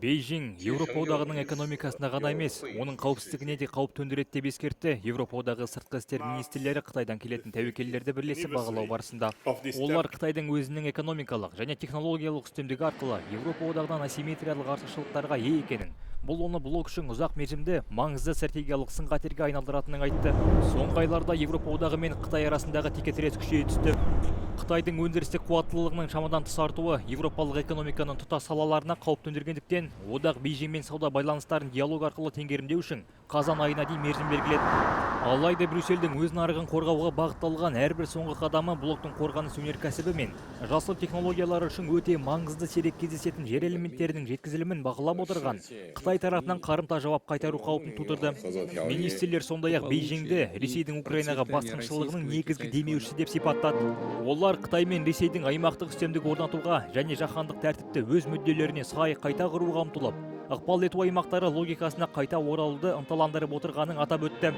Бейжің Еуропа одағының экономикасына ғана емес, оның қауіпсіздігіне де қауіп төндіреді деп ескертті. Еуропа одағы сыртқы істер министрлері Қытайдан келетін тәуекелдерді бірлесіп бағалау барысында. Олар Қытайдың өзінің экономикалық және технологиялық үстемдігі арқылы Еуропа одағынан асимметриялық артықшылықтарға ие екенін, бұл оны блок үшін ұзақ мерзімді маңызды стратегиялық сын-қатерге айналдыратынын айтты. Соңғы айларда Еуропа одағы мен Қытай арасындағы текетірес күшейе түсті. Қытайдың өндірістік қуаттылығының шамадан тыс артуы еуропалық экономиканың тұтас салаларына қауіп төндіргендіктен, одақ Бейжіңмен сауда байланыстарын диалог арқылы теңгерімдеу үшін қазан айына дейін мерзім белгіледі. Алайда Брюссельдің өз нарығын қорғауға бағытталған әрбір соңғы қадамы блоктың қорғаныс өнеркәсібі мен жасыл технологиялары үшін өте маңызды сирек кездесетін жер элементтерінің жеткізілімін бағалап отырған Қытай тарапынан қарымта жауап қайтару қаупін тудырды. Министрлер сондай-ақ Бейжіңді Ресейдің Украинаға басқыншылығының негізгі демеушісі деп сипаттады. Олар Қытай мен Ресейдің аймақтық үстемдік орнатуға және жаһандық тәртіпті өз мүдделеріне сай қайта құруға ұмтылып, ықпал ету аймақтары логикасына қайта оралуды ынталандырып отырғанын атап өтті.